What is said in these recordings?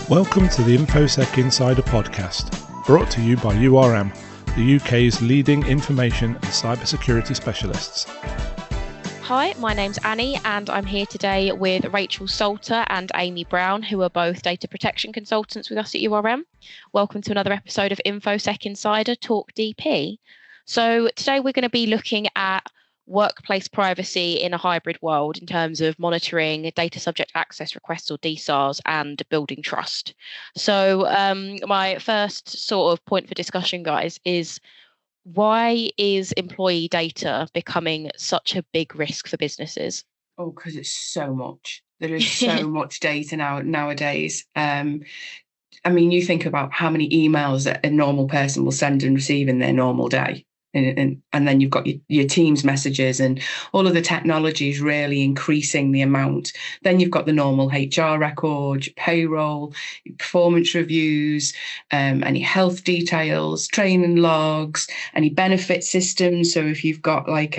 Welcome to the InfoSec Insider podcast, brought to you by URM, the UK's leading information and cybersecurity specialists. Hi, my name's Annie and I'm here today with Rachael Salter and Aimee Brown, who are both data protection consultants with us at URM. Welcome to another episode of InfoSec Insider Talk DP. So today we're going to be looking at workplace privacy in a hybrid world in terms of monitoring data subject access requests or DSARs and building trust. So my first sort of point for discussion, guys, is why is employee data becoming such a big risk for businesses? Oh, because it's so much. There is so much data nowadays. I mean, you think about how many emails that a normal person will send and receive in their normal day. And then you've got your Teams messages and all of the technology is really increasing the amount. Then you've got the normal HR records, payroll, performance reviews, any health details, training logs, any benefit systems. So if you've got like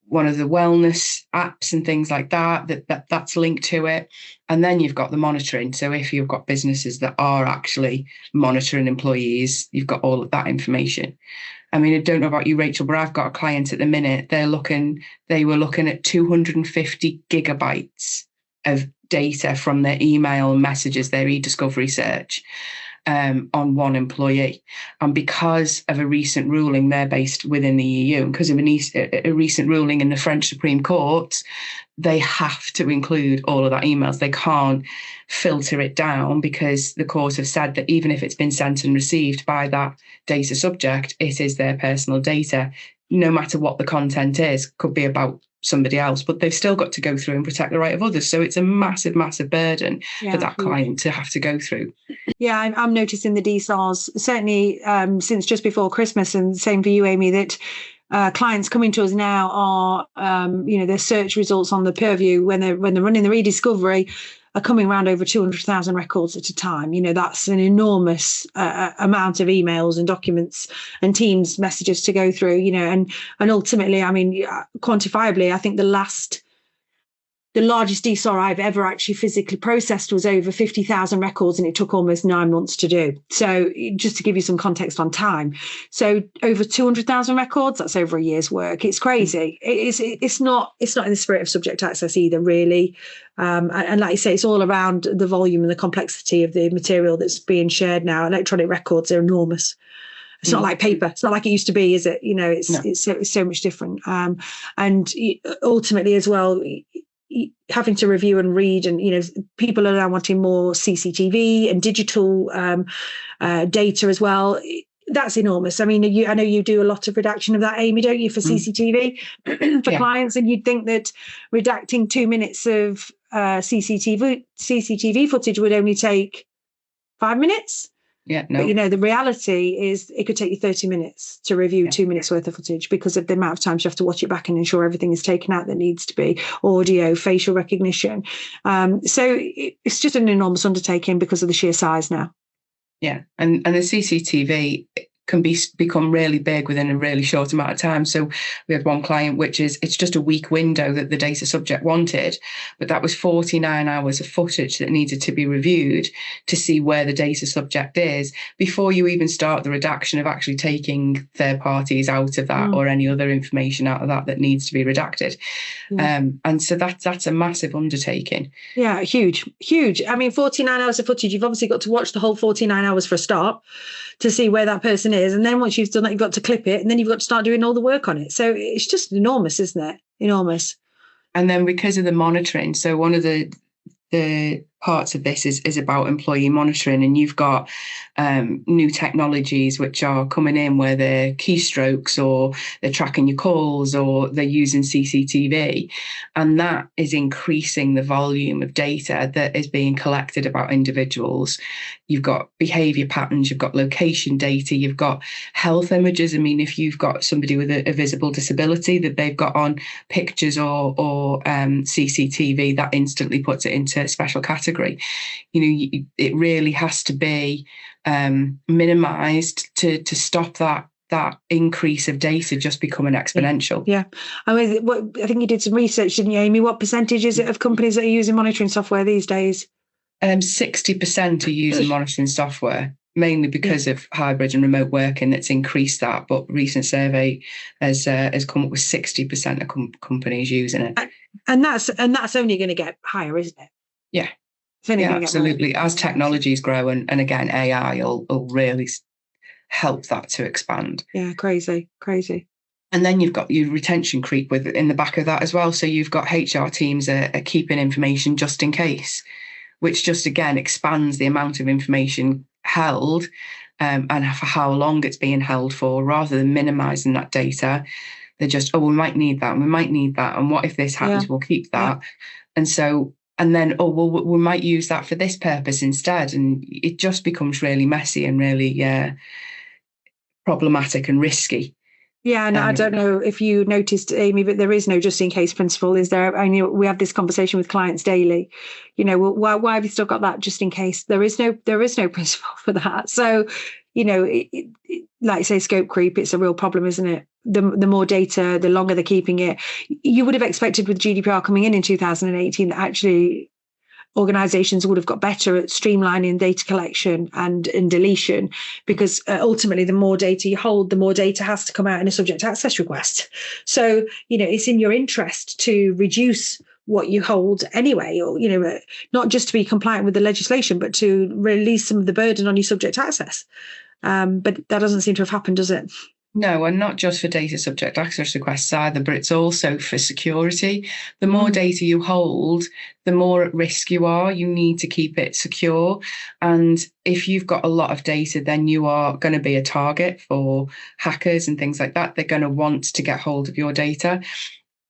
one of the wellness apps and things like that's linked to it. And then you've got the monitoring. So if you've got businesses that are actually monitoring employees, you've got all of that information. I mean, I don't know about you, Rachael, but I've got a client at the minute. They were looking at 250 gigabytes of data from their email and messages, their e-discovery search, on one employee. And because of a recent ruling, they're based within the EU, and because of a recent ruling in the French Supreme Court, they have to include all of that emails. They can't filter it down because the courts have said that even if it's been sent and received by that data subject, it is their personal data, no matter what the content is. Could be about somebody else, but they've still got to go through and protect the right of others. So it's a massive, massive burden for that client to have to go through. Yeah, I'm noticing the DSARs, certainly since just before Christmas, and same for you, Aimee, that clients coming to us now are, their search results on the Purview when they're running their e-discovery are coming around over 200,000 records at a time. You know, that's an enormous amount of emails and documents and Teams messages to go through, and ultimately, I mean, quantifiably, I think the largest DSAR I've ever actually physically processed was over 50,000 records, and it took almost 9 months to do. So just to give you some context on time. So over 200,000 records, that's over a year's work. It's crazy. It's not in the spirit of subject access either, really. And like you say, it's all around the volume and the complexity of the material that's being shared now. Electronic records are enormous. It's not like paper. It's not like it used to be, is it? It's so much different. And ultimately as well, having to review and read, and people are now wanting more CCTV and digital data as well. That's enormous. I mean, I know you do a lot of redaction of that, Aimee, don't you, for CCTV for clients, and you'd think that redacting 2 minutes of CCTV footage would only take 5 minutes. Yeah, no. But the reality is it could take you 30 minutes to review 2 minutes worth of footage because of the amount of times you have to watch it back and ensure everything is taken out that needs to be, audio, facial recognition. So it's just an enormous undertaking because of the sheer size now. Yeah, and the CCTV can become really big within a really short amount of time. So we had one client, it's just a week window that the data subject wanted, but that was 49 hours of footage that needed to be reviewed to see where the data subject is before you even start the redaction of actually taking third parties out of that or any other information out of that needs to be redacted. And so that's a massive undertaking. Yeah, huge. I mean, 49 hours of footage, you've obviously got to watch the whole 49 hours for a start to see where that person is. And then once you've done that, you've got to clip it, and then you've got to start doing all the work on it. So it's just enormous, isn't it? Enormous. And then because of the monitoring, so one of the parts of this is about employee monitoring, and you've got new technologies which are coming in where they're keystrokes or they're tracking your calls or they're using CCTV, and that is increasing the volume of data that is being collected about individuals. You've got behaviour patterns, you've got location data, you've got health images. I mean, if you've got somebody with a visible disability that they've got on pictures or CCTV, that instantly puts it into a special category. It really has to be minimised to stop that increase of data just becoming exponential. Yeah. I mean, I think you did some research, didn't you, Aimee? What percentage is it of companies that are using monitoring software these days? 60% are using monitoring software, mainly because of hybrid and remote working that's increased that. But a recent survey has come up with 60% of companies using it. And that's only going to get higher, isn't it? Yeah. Yeah, absolutely. As technologies grow, and again, AI will really help that to expand. Yeah, crazy. And then you've got your retention creep in the back of that as well. So you've got HR teams are keeping information just in case, which just again expands the amount of information held and for how long it's being held for, rather than minimizing that data. They're just, we might need that, and what if this happens? We'll keep that. And then, we might use that for this purpose instead. And it just becomes really messy and really problematic and risky. Yeah, and I don't know if you noticed, Amy, but there is no just in case principle, is there? I mean, we have this conversation with clients daily. Why have you still got that just in case? There is no principle for that. So, like say scope creep, it's a real problem, isn't it? The more data, the longer they're keeping it. You would have expected with GDPR coming in 2018 that actually organizations would have got better at streamlining data collection and deletion, because ultimately the more data you hold, the more data has to come out in a subject access request. So, it's in your interest to reduce what you hold anyway, or, not just to be compliant with the legislation, but to release some of the burden on your subject access. But that doesn't seem to have happened, does it? No, and not just for data subject access requests either, but it's also for security. The more data you hold, the more at risk you are. You need to keep it secure. And if you've got a lot of data, then you are going to be a target for hackers and things like that. They're going to want to get hold of your data.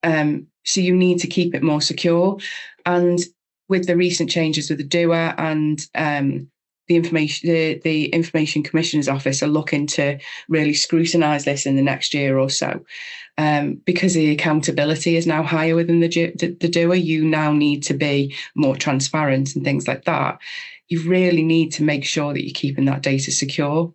So you need to keep it more secure. And with the recent changes with the DOA and the Information Commissioner's Office are looking to really scrutinise this in the next year or so, because the accountability is now higher within the DOA. You now need to be more transparent and things like that. You really need to make sure that you're keeping that data secure,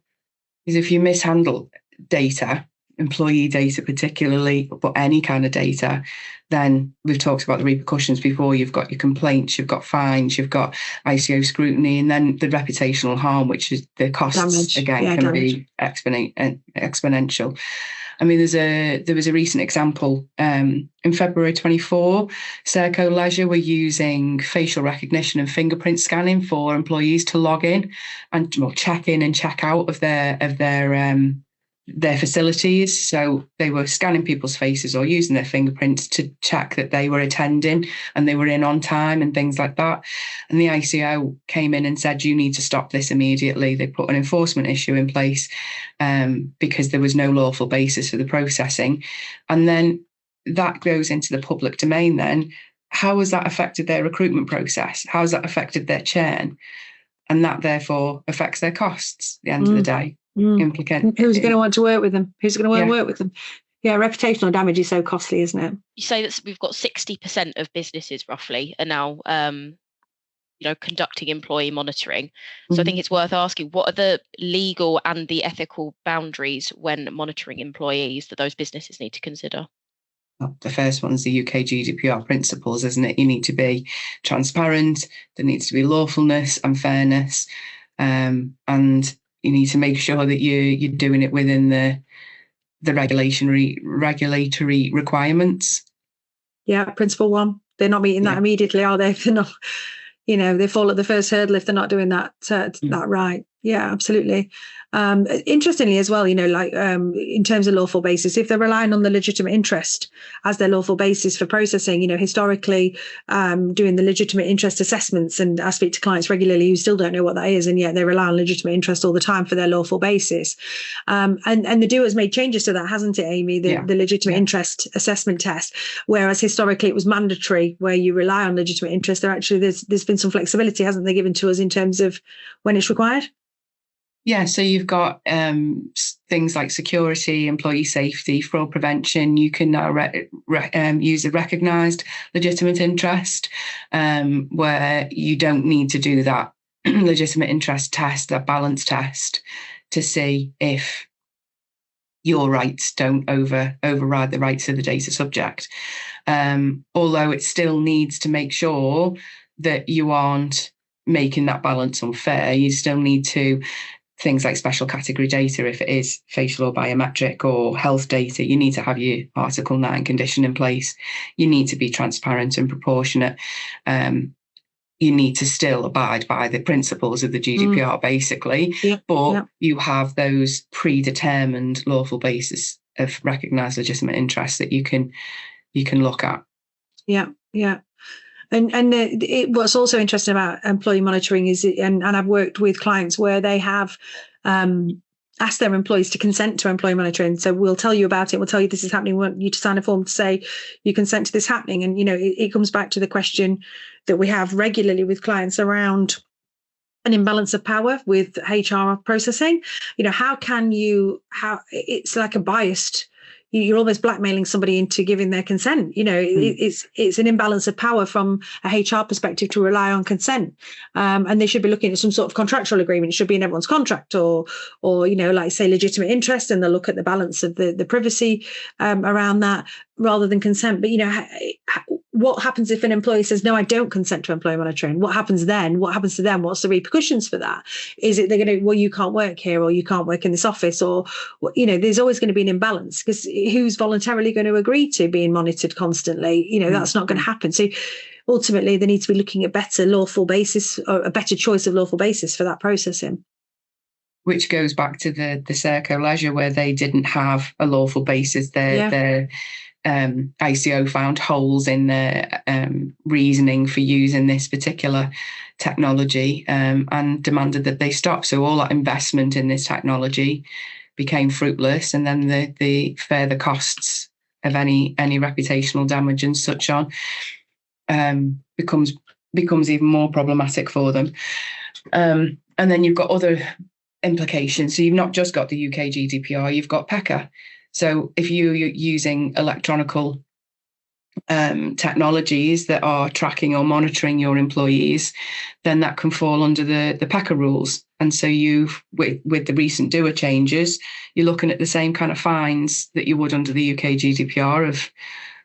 because if you mishandle data, employee data particularly, but any kind of data, then we've talked about the repercussions before. You've got your complaints, you've got fines, you've got ICO scrutiny, and then the reputational harm, which is the costs can be exponential. I mean, there was a recent example in February 24. Serco Leisure were using facial recognition and fingerprint scanning for employees to log in and check in and check out of their facilities. So they were scanning people's faces or using their fingerprints to check that they were attending and they were in on time and things like that. And the ICO came in and said, you need to stop this immediately. They put an enforcement issue in place because there was no lawful basis for the processing. And then that goes into the public domain then. How has that affected their recruitment process? How has that affected their churn? And that therefore affects their costs at the end of the day. Who's going to want to work with them? Who's going to want to work with them? Yeah, reputational damage is so costly, isn't it? You say that we've got 60% of businesses roughly are now, conducting employee monitoring. So I think it's worth asking, what are the legal and the ethical boundaries when monitoring employees that those businesses need to consider? The first one's the UK GDPR principles, isn't it? You need to be transparent. There needs to be lawfulness and fairness, and you need to make sure that you're doing it within the regulatory requirements. Yeah, principle one. They're not meeting that immediately, are they? If they're not, they fall at the first hurdle if they're not doing that right. Yeah, absolutely. Interestingly as well, in terms of lawful basis, if they're relying on the legitimate interest as their lawful basis for processing, historically doing the legitimate interest assessments, and I speak to clients regularly who still don't know what that is, and yet they rely on legitimate interest all the time for their lawful basis. And the DOA's made changes to that, hasn't it, Amy? The legitimate interest assessment test, whereas historically it was mandatory where you rely on legitimate interest. There's been some flexibility, hasn't they, given to us in terms of when it's required? Yeah, so you've got things like security, employee safety, fraud prevention. You can now use a recognised legitimate interest, where you don't need to do that legitimate interest test, that balance test, to see if your rights don't override the rights of the data subject. Although it still needs to make sure that you aren't making that balance unfair, you still need to, things like special category data, if it is facial or biometric or health data, you need to have your Article 9 condition in place. You need to be transparent and proportionate. You need to still abide by the principles of the GDPR, basically, but you have those predetermined lawful basis of recognised legitimate interests that you can look at. Yeah. And what's also interesting about employee monitoring is, and I've worked with clients where they have asked their employees to consent to employee monitoring. So we'll tell you about it. We'll tell you this is happening. We want you to sign a form to say you consent to this happening. And, it comes back to the question that we have regularly with clients around an imbalance of power with HR processing. How it's like a biased, you're almost blackmailing somebody into giving their consent. It's an imbalance of power from a HR perspective to rely on consent. And they should be looking at some sort of contractual agreement. It should be in everyone's contract or like say legitimate interest, and they'll look at the balance of the privacy around that rather than consent. But, what happens if an employee says, no, I don't consent to employee monitoring? What happens then? What happens to them? What's the repercussions for that? Is it they're going to, well, you can't work here, or you can't work in this office, or, there's always going to be an imbalance, because who's voluntarily going to agree to being monitored constantly? That's not going to happen. So ultimately, they need to be looking at better lawful basis, or a better choice of lawful basis for that processing. Which goes back to the Serco Leisure, where they didn't have a lawful basis. Their ICO found holes in their reasoning for using this particular technology and demanded that they stop. So all that investment in this technology became fruitless, and then the further costs of any reputational damage and such on becomes even more problematic for them. And then you've got other implications. So you've not just got the UK GDPR, you've got PECA. So if you're using electronical technologies that are tracking or monitoring your employees, then that can fall under the PECA rules. And so with the recent DOA changes, you're looking at the same kind of fines that you would under the UK GDPR of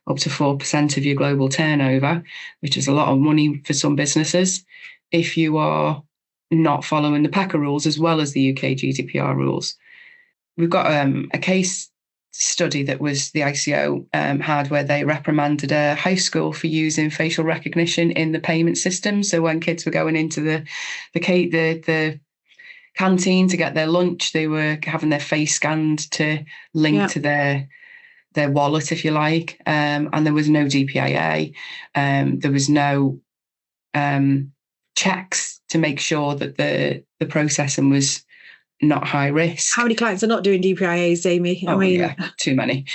up to 4% of your global turnover, which is a lot of money for some businesses, if you are not following the PECA rules as well as the UK GDPR rules. We've got a case study that was the ICO had, where they reprimanded a high school for using facial recognition in the payment system. So when kids were going into the canteen to get their lunch, they were having their face scanned to link to their wallet, if you like. And there was no DPIA. There was no checks to make sure that the processing was not high risk. How many clients are not doing DPIAs, Aimee? Too many.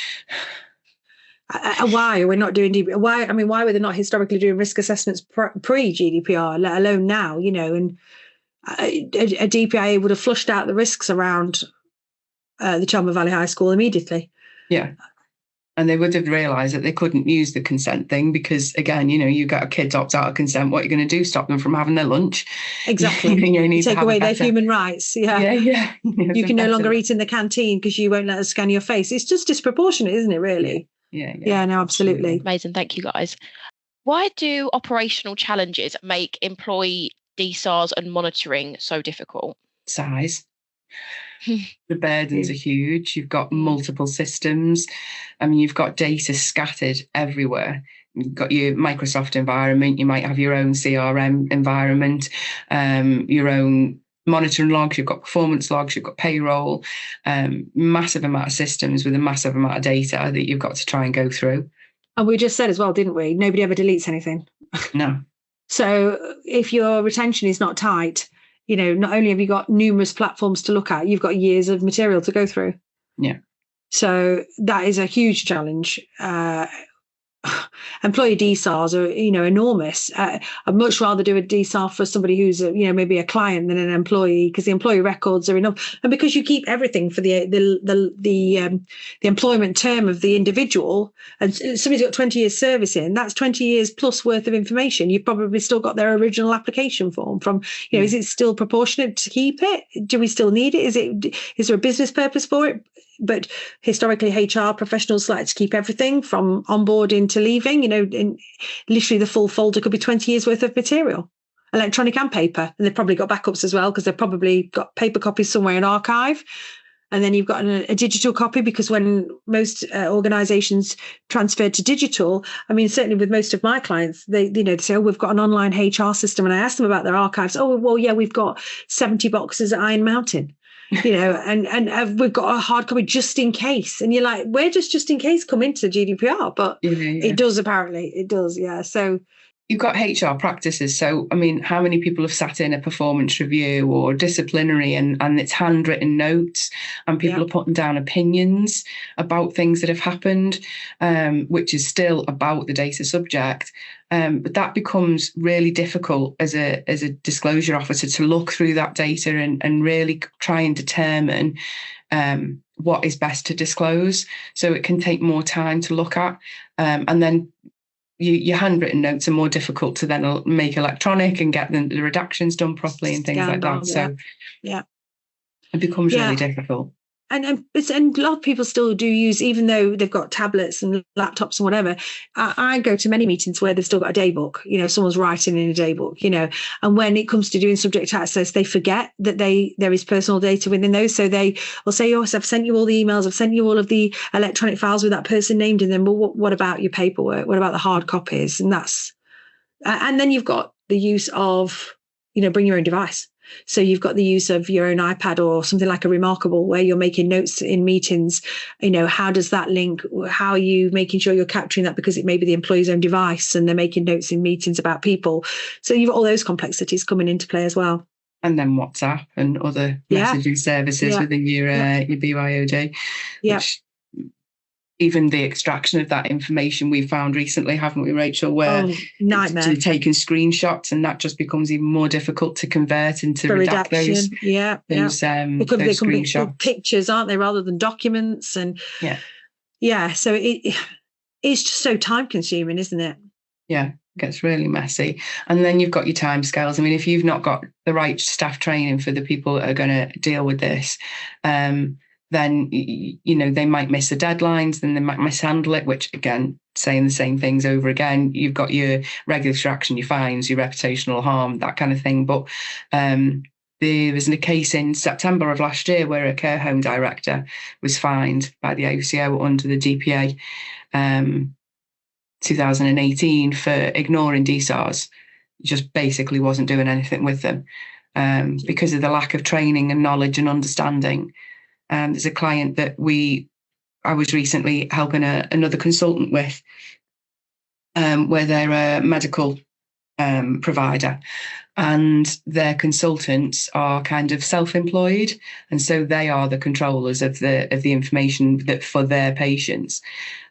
Why are we not doing DPIA? Why were they not historically doing risk assessments pre-GDPR, let alone now? And a DPIA would have flushed out the risks around the Chelmer Valley High School immediately. Yeah. And they would have realised that they couldn't use the consent thing because, again, you got a kid opt out of consent. What are you going to do? Stop them from having their lunch? Exactly. You need take away their human rights. Yeah. You can no longer eat in the canteen because you won't let us scan your face. It's just disproportionate, isn't it, really? Yeah, no, absolutely. Amazing. Thank you, guys. Why do operational challenges make employee DSARs and monitoring so difficult? Size. The burdens are huge. You've got multiple systems. You've got data scattered everywhere. You've got your Microsoft environment. You might have your own CRM environment, your own monitoring logs. You've got performance logs. You've got payroll. Massive amount of systems with a massive amount of data that you've got to try and go through. And we just said as well, didn't we? Nobody ever deletes anything. No. So if your retention is not tight, not only have you got numerous platforms to look at, you've got years of material to go through. Yeah. So that is a huge challenge. Employee DSARs are, enormous. I'd much rather do a DSAR for somebody who's, maybe a client than an employee, because the employee records are enough, and because you keep everything for the employment term of the individual. And somebody's got 20 years service in, that's 20 years plus worth of information. You've probably still got their original application form from, is it still proportionate to keep it? Do we still need it? Is there a business purpose for it? But historically, HR professionals like to keep everything from onboarding to leaving, in literally the full folder could be 20 years worth of material. electronic and paper, and they've probably got backups as well, because they've probably got paper copies somewhere in archive. And then you've got a digital copy, because when most organizations transferred to digital, I mean, certainly with most of my clients, they say, oh, we've got an online HR system. And I asked them about their archives. Oh, well, yeah, we've got 70 boxes at Iron Mountain, and we've got a hard copy just in case. And you're like, where does just in case come into GDPR? But it does, apparently. It does, yeah. So you've got HR practices. So, I mean, how many people have sat in a performance review or disciplinary and it's handwritten notes, and people are putting down opinions about things that have happened, which is still about the data subject. But that becomes really difficult as a disclosure officer to look through that data and really try and determine what is best to disclose. So it can take more time to look at. And then your handwritten notes are more difficult to then make electronic and get the redactions done properly and things like that. So it becomes really difficult. And a lot of people still do use, even though they've got tablets and laptops and whatever. I go to many meetings where they've still got a day book. Someone's writing in a day book. And when it comes to doing subject access, they forget that there is personal data within those. So they will say, "Oh, I've sent you all the emails. I've sent you all of the electronic files with that person named in them. Well, what about your paperwork? What about the hard copies?" And then you've got the use of, bring your own device. So you've got the use of your own iPad or something like a Remarkable, where you're making notes in meetings. How does that link? How are you making sure you're capturing that? Because it may be the employee's own device and they're making notes in meetings about people. So you've got all those complexities coming into play as well. And then WhatsApp and other messaging services within your BYOD. Which even the extraction of that information we found recently, haven't we, Rachel, where nightmare. Taking screenshots, and that just becomes even more difficult to convert into redaction. Those they can be pictures, aren't they, rather than documents? And so it's just so time consuming, isn't it? Yeah, it gets really messy. And then you've got your timescales. I mean, if you've not got the right staff training for the people that are going to deal with this, then, they might miss the deadlines, then they might mishandle it, which, again, saying the same things over again. You've got your regulatory action, your fines, your reputational harm, that kind of thing. But there was a case in September of last year where a care home director was fined by the ACO under the DPA 2018 for ignoring DSARs. Just basically wasn't doing anything with them because of the lack of training and knowledge and understanding. There's a client that I was recently helping another consultant with, where they're a medical provider, and their consultants are kind of self-employed, and so they are the controllers of the information that for their patients.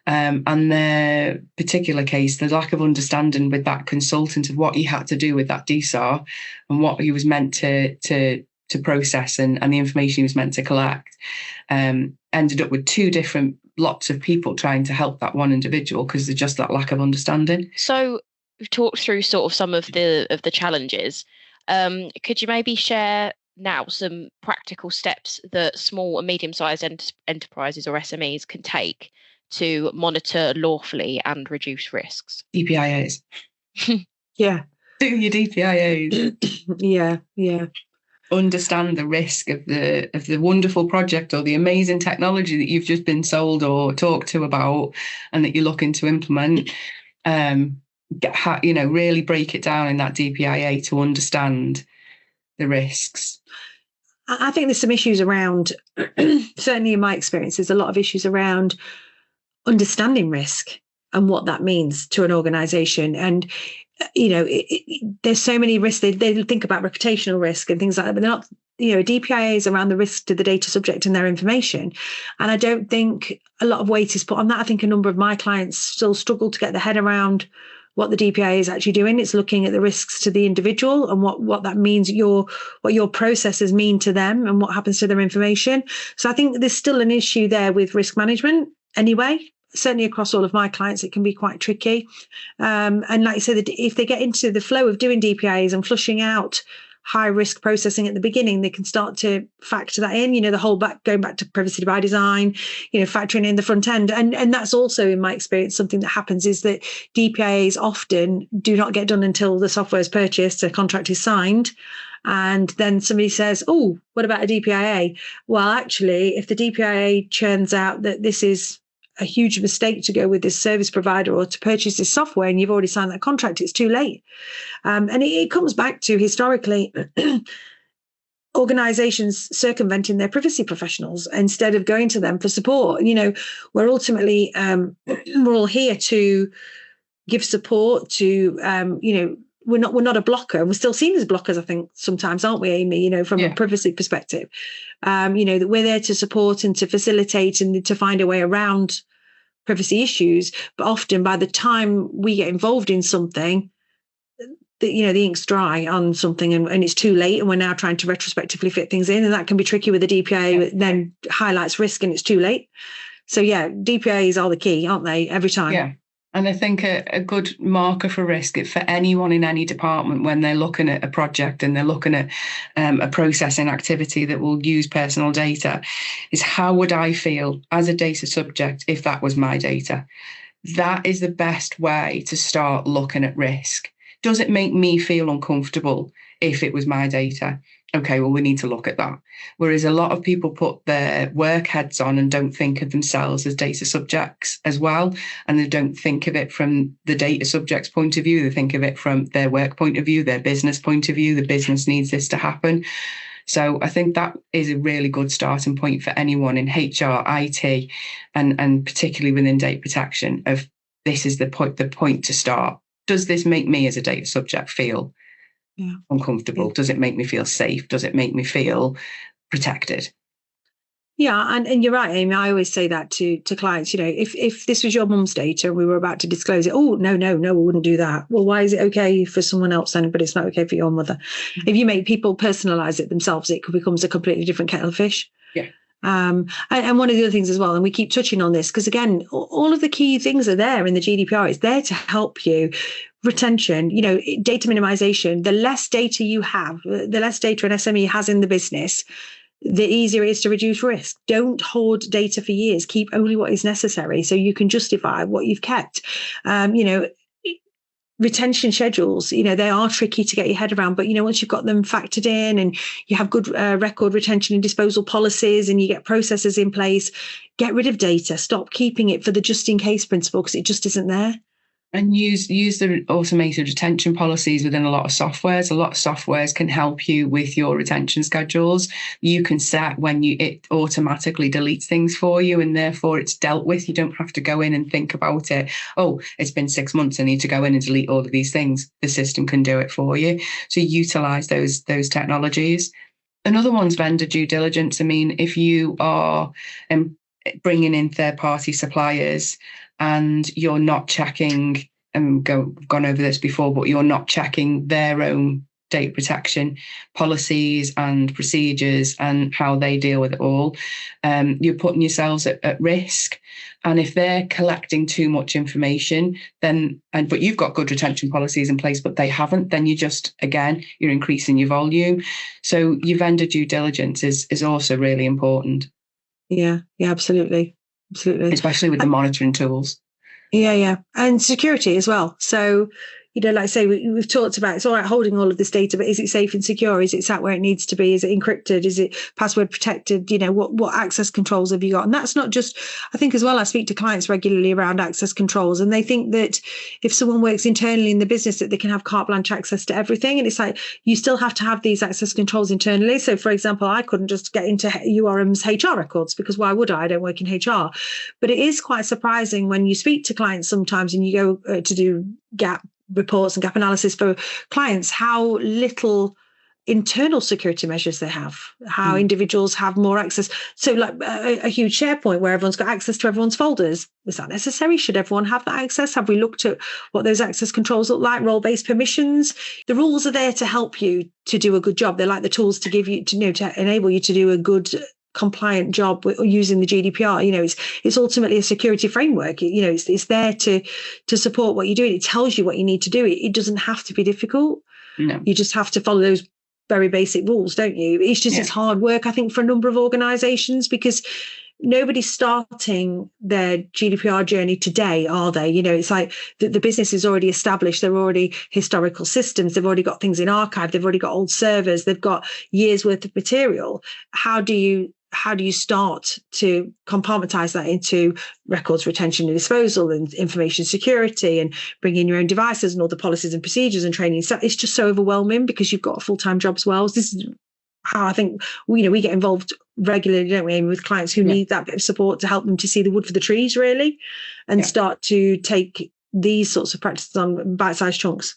And their particular case, the lack of understanding with that consultant of what he had to do with that DSAR and what he was meant to process and the information he was meant to collect, ended up with two different lots of people trying to help that one individual because there's just that lack of understanding. So we've talked through sort of some of the challenges. Could you maybe share now some practical steps that small and medium-sized enterprises or SMEs can take to monitor lawfully and reduce risks? DPIAs. Yeah. Do your DPIAs. Yeah. Understand the risk of the wonderful project or the amazing technology that you've just been sold or talked to about and that you're looking to implement. Really break it down in that DPIA to understand the risks. I think there's some issues around, certainly in my experience, there's a lot of issues around understanding risk and what that means to an organization. And there's so many risks. They think about reputational risk and things like that, but they're not, DPIA is around the risk to the data subject and their information. And I don't think a lot of weight is put on that. I think a number of my clients still struggle to get their head around what the DPIA is actually doing. It's looking at the risks to the individual and what that means, what your processes mean to them and what happens to their information. So I think there's still an issue there with risk management anyway. Certainly across all of my clients, it can be quite tricky. And like you said, if they get into the flow of doing DPIAs and flushing out high risk processing at the beginning, they can start to factor that in, the whole going back to privacy by design, factoring in the front end. And that's also, in my experience, something that happens is that DPIAs often do not get done until the software is purchased, a contract is signed. And then somebody says, oh, what about a DPIA? Well, actually, if the DPIA churns out that this is a huge mistake to go with this service provider or to purchase this software and you've already signed that contract, it's too late. And it comes back to, historically, organizations circumventing their privacy professionals instead of going to them for support. We're ultimately, we're all here to give support to, we're not a blocker. We're still seen as blockers, I think, sometimes, aren't we, Aimee, from a privacy perspective, that we're there to support and to facilitate and to find a way around privacy issues. But often by the time we get involved in something, the ink's dry on something and it's too late. And we're now trying to retrospectively fit things in. And that can be tricky with the DPA, then highlights risk and it's too late. So DPAs are the key, aren't they, every time? Yeah. And I think a good marker for risk for anyone in any department when they're looking at a project and they're looking at a processing activity that will use personal data is, how would I feel as a data subject if that was my data? That is the best way to start looking at risk. Does it make me feel uncomfortable if it was my data? Okay, well, we need to look at that. Whereas a lot of people put their work heads on and don't think of themselves as data subjects as well. And they don't think of it from the data subject's point of view. They think of it from their work point of view, their business point of view. The business needs this to happen. So I think that is a really good starting point for anyone in HR, IT, and particularly within data protection, of this is the point to start. Does this make me as a data subject feel uncomfortable? Does it make me feel safe? Does it make me feel protected? Yeah, and you're right, Aimee. I always say that to clients. If this was your mum's data and we were about to disclose it, oh no, we wouldn't do that. Well, why is it okay for someone else then, but it's not okay for your mother? Mm-hmm. If you make people personalize it themselves, it becomes a completely different kettle of fish. Yeah. And one of the other things as well, and we keep touching on this because, again, all of the key things are there in the GDPR. It's there to help you. Retention, data minimization. The less data you have, the less data an SME has in the business, the easier it is to reduce risk. Don't hoard data for years. Keep only what is necessary so you can justify what you've kept. Retention schedules, they are tricky to get your head around, but once you've got them factored in and you have good record retention and disposal policies and you get processes in place, get rid of data. Stop keeping it for the just in case principle because it just isn't there. And use the automated retention policies within a lot of softwares. A lot of softwares can help you with your retention schedules. You can set when it automatically deletes things for you, and therefore it's dealt with. You don't have to go in and think about it. Oh, it's been 6 months. I need to go in and delete all of these things. The system can do it for you. So utilize those technologies. Another one's vendor due diligence. I mean, if you are bringing in third-party suppliers and you're not checking, and gone over this before, but you're not checking their own data protection policies and procedures and how they deal with it all, you're putting yourselves at risk. And if they're collecting too much information, but you've got good retention policies in place, but they haven't, then you're increasing your volume. So your vendor due diligence is also really important. Yeah, absolutely. Especially with the monitoring tools. Yeah. And security as well. So, like I say, we've talked about, it's all right holding all of this data, but is it safe and secure? Is it sat where it needs to be? Is it encrypted? Is it password protected? What access controls have you got? And that's not just, I think as well, I speak to clients regularly around access controls, and they think that if someone works internally in the business that they can have carte blanche access to everything. And it's like, you still have to have these access controls internally. So for example, I couldn't just get into URM's HR records because why would I? I don't work in HR. But it is quite surprising when you speak to clients sometimes and you go to do gap reports and gap analysis for clients, how little internal security measures they have, how individuals have more access. So like a huge SharePoint where everyone's got access to everyone's folders. Is that necessary? Should everyone have that access? Have we looked at what those access controls look like? Role-based permissions. The rules are there to help you to do a good job. They're like the tools to give you, to enable you to do a good compliant job using the GDPR. It's ultimately a security framework. It's there to support what you're doing. It tells you what you need to do. It doesn't have to be difficult. No. You just have to follow those very basic rules, don't you? It's just, it's hard work, I think, for a number of organisations, because nobody's starting their GDPR journey today, are they? You know, it's like the business is already established. They're already historical systems. They've already got things in archive. They've already got old servers. They've got years worth of material. How do you start to compartmentalize that into records retention and disposal and information security and bring in your own devices and all the policies and procedures and training? So it's just so overwhelming, because you've got a full-time job as well. So this is how I think we get involved regularly, don't we, Amy, with clients who need that bit of support to help them to see the wood for the trees, really, and start to take these sorts of practices on bite-sized chunks.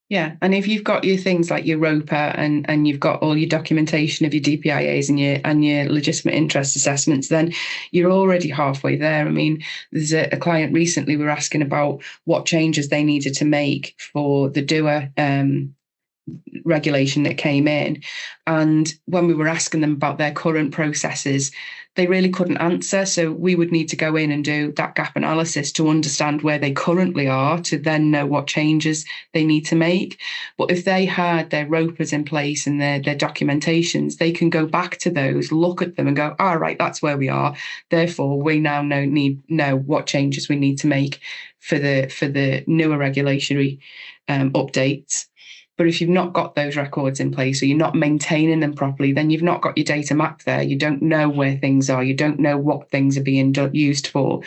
Yeah, and if you've got your things like your ROPA and you've got all your documentation of your DPIAs and your legitimate interest assessments, then you're already halfway there. I mean, there's a client recently we were asking about what changes they needed to make for the doer regulation that came in, and when we were asking them about their current processes, they really couldn't answer. So we would need to go in and do that gap analysis to understand where they currently are, to then know what changes they need to make. But if they had their ROPAs in place and their documentations, they can go back to those, look at them and go, all right, that's where we are. Therefore, we now know what changes we need to make for the newer regulatory updates. But if you've not got those records in place, or you're not maintaining them properly, then you've not got your data map there. You don't know where things are. You don't know what things are being used for.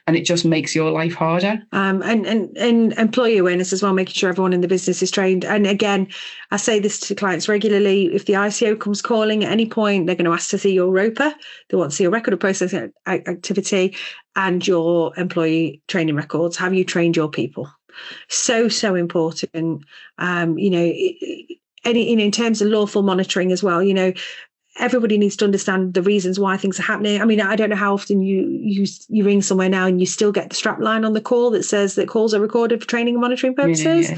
And it just makes your life harder. And employee awareness as well, making sure everyone in the business is trained. And again, I say this to clients regularly. If the ICO comes calling at any point, they're going to ask to see your ROPA. They want to see your record of process activity and your employee training records. Have you trained your people? So important. In terms of lawful monitoring as well, everybody needs to understand the reasons why things are happening. I mean, I don't know how often you ring somewhere now and you still get the strap line on the call that says that calls are recorded for training and monitoring purposes.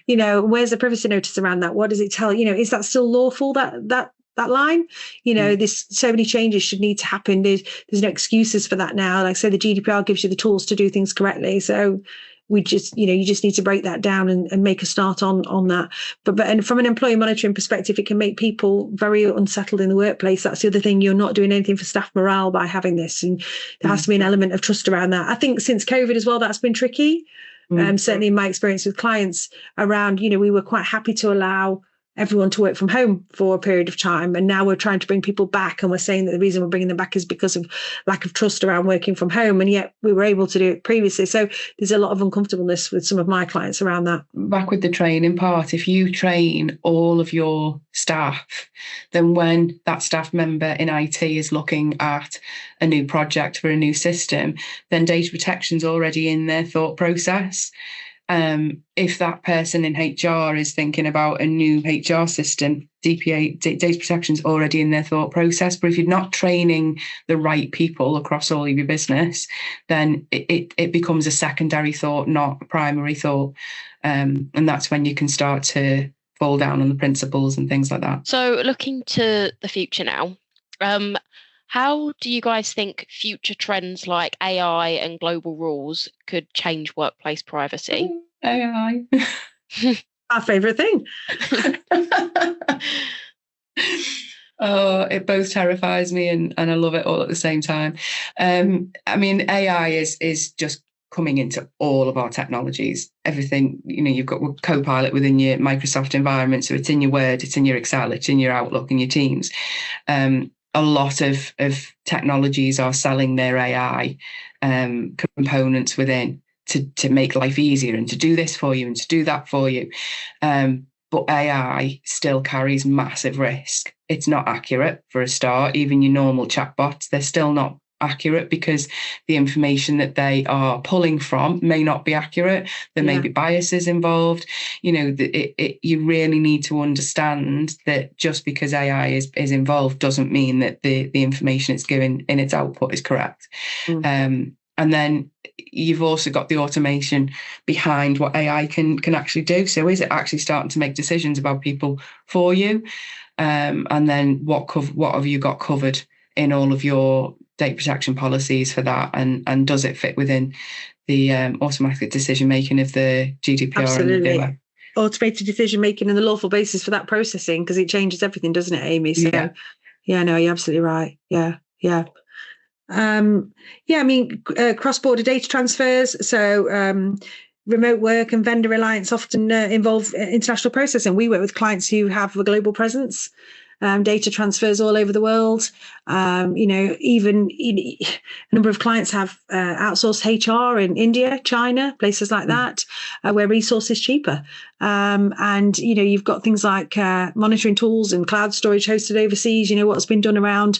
Yeah. Where's the privacy notice around that? What does it tell? Is that still lawful, that line? This, so many changes should need to happen. There's no excuses for that now. Like I say, the GDPR gives you the tools to do things correctly. So we just, you just need to break that down and make a start on that. But from an employee monitoring perspective, it can make people very unsettled in the workplace. That's the other thing. You're not doing anything for staff morale by having this. And there has to be an element of trust around that. I think since COVID as well, that's been tricky. Certainly in my experience with clients around, we were quite happy to allow everyone to work from home for a period of time. And now we're trying to bring people back. And we're saying that the reason we're bringing them back is because of lack of trust around working from home. And yet we were able to do it previously. So there's a lot of uncomfortableness with some of my clients around that. Back with the training part, if you train all of your staff, then when that staff member in IT is looking at a new project for a new system, then data protection's already in their thought process. If that person in HR is thinking about a new HR system, data protection is already in their thought process. But if you're not training the right people across all of your business, then it becomes a secondary thought, not a primary thought. And that's when you can start to fall down on the principles and things like that. So looking to the future now, how do you guys think future trends like AI and global rules could change workplace privacy? AI. Our favourite thing. Oh, it both terrifies me and I love it all at the same time. AI is just coming into all of our technologies. Everything, you've got Copilot within your Microsoft environment. So it's in your Word, it's in your Excel, it's in your Outlook and your Teams. A lot of technologies are selling their AI components within to make life easier and to do this for you and to do that for you. But AI still carries massive risk. It's not accurate for a start. Even your normal chatbots, they're still not accurate because the information that they are pulling from may not be accurate. There may be biases involved. You really need to understand that just because AI is involved doesn't mean that the information it's giving in its output is correct. And then you've also got the automation behind what AI can actually do. So is it actually starting to make decisions about people for you? And then what have you got covered in all of your data protection policies for that? And does it fit within the automatic decision making of the GDPR? Absolutely. automated decision making and the lawful basis for that processing, because it changes everything, doesn't it, Aimee? So yeah, no, you're absolutely right. Yeah. Cross-border data transfers. So remote work and vendor reliance often involve international processing. We work with clients who have a global presence. Data transfers all over the world. Even a number of clients have outsourced HR in India, China, places like that, where resource is cheaper. You've got things like monitoring tools and cloud storage hosted overseas. What's been done around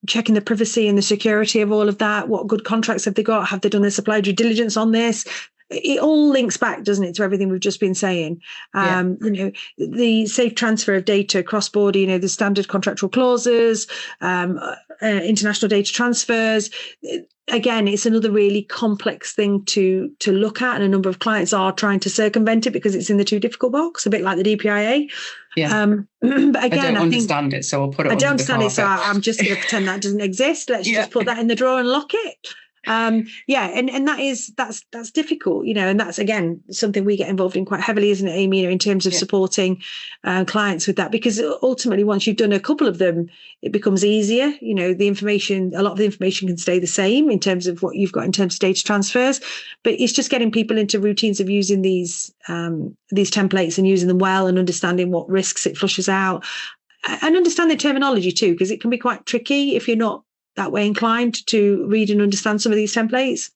checking the privacy and the security of all of that. What good contracts have they got? Have they done their supply due diligence on this? It all links back, doesn't it, to everything we've just been saying? The safe transfer of data cross-border, the standard contractual clauses, international data transfers. Again, it's another really complex thing to look at, and a number of clients are trying to circumvent it because it's in the too difficult box, a bit like the DPIA. But again, I don't understand it, so I'll put it. I don't understand it, so I'm just going to pretend that doesn't exist. Let's just put that in the drawer and lock it. And that's difficult, and that's again something we get involved in quite heavily, isn't it, Aimee, in terms of supporting clients with that, because ultimately once you've done a couple of them, it becomes easier. A lot of the information can stay the same in terms of what you've got in terms of data transfers, but it's just getting people into routines of using these templates and using them well, and understanding what risks it flushes out, and understand the terminology too, because it can be quite tricky if you're not that way inclined to read and understand some of these templates.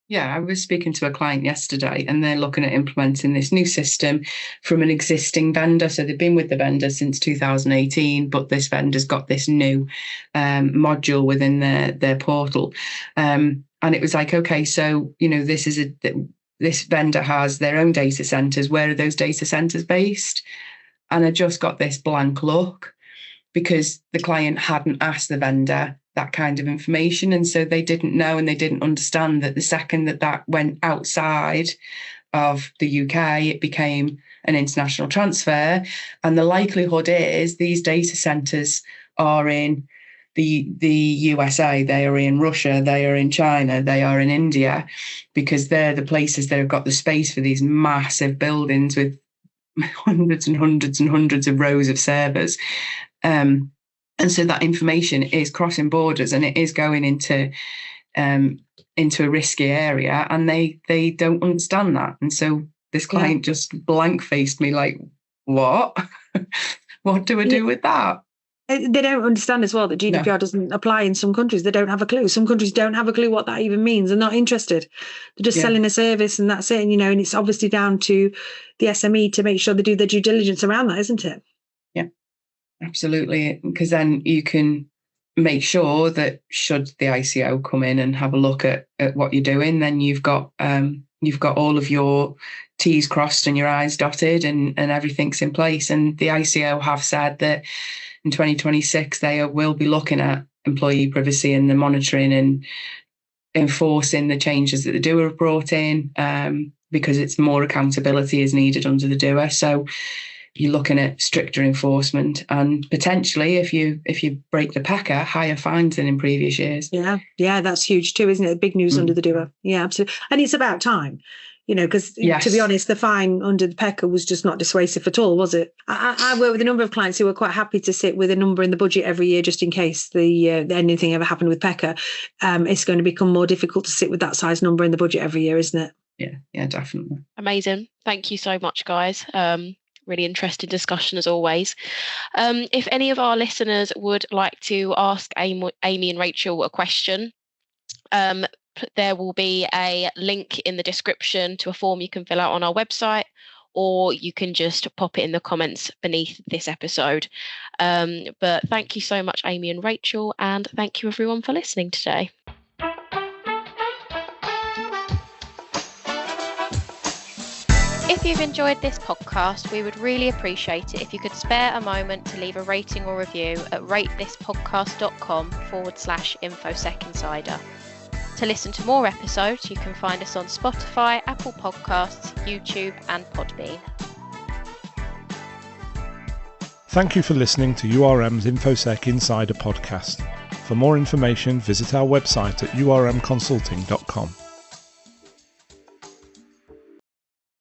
Yeah, I was speaking to a client yesterday, and they're looking at implementing this new system from an existing vendor. So they've been with the vendor since 2018, but this vendor's got this new module within their portal. And it was like, okay, so, this vendor has their own data centers. Where are those data centers based? And I just got this blank look, because the client hadn't asked the vendor that kind of information. And so they didn't know, and they didn't understand that the second that went outside of the UK, it became an international transfer. And the likelihood is these data centers are in the USA, they are in Russia, they are in China, they are in India, because they're the places that have got the space for these massive buildings with hundreds and hundreds and hundreds of rows of servers. And so that information is crossing borders, and it is going into a risky area, and they don't understand that. And so this client just blank faced me like, what? What do I do with that? They don't understand as well that GDPR doesn't apply in some countries. They don't have a clue. Some countries don't have a clue what that even means. They're not interested. They're just selling a service, and that's it. And, and it's obviously down to the SME to make sure they do their due diligence around that, isn't it? Yeah, absolutely. Because then you can make sure that should the ICO come in and have a look at what you're doing, then you've got all of your T's crossed and your I's dotted, and everything's in place. And the ICO have said that in 2026, they will be looking at employee privacy and the monitoring and enforcing the changes that the DSARs have brought in, because it's more accountability is needed under the DSAR. So you're looking at stricter enforcement, and potentially, if you break the PECA, higher fines than in previous years. Yeah, that's huge too, isn't it? Big news under the DSAR. Yeah, absolutely. And it's about time. Because to be honest, the fine under the PECA was just not dissuasive at all, was it? I work with a number of clients who are quite happy to sit with a number in the budget every year just in case anything ever happened with PECA. It's going to become more difficult to sit with that size number in the budget every year, isn't it? Yeah, definitely. Amazing. Thank you so much, guys. Really interesting discussion as always. If any of our listeners would like to ask Aimee and Rachael a question, there will be a link in the description to a form you can fill out on our website, or you can just pop it in the comments beneath this episode. But thank you so much, Aimee and Rachael, and thank you everyone for listening today. If you've enjoyed this podcast, we would really appreciate it if you could spare a moment to leave a rating or review at ratethispodcast.com/InfoSec Insider. To listen to more episodes, you can find us on Spotify, Apple Podcasts, YouTube, and Podbean. Thank you for listening to URM's InfoSec Insider podcast. For more information, visit our website at urmconsulting.com.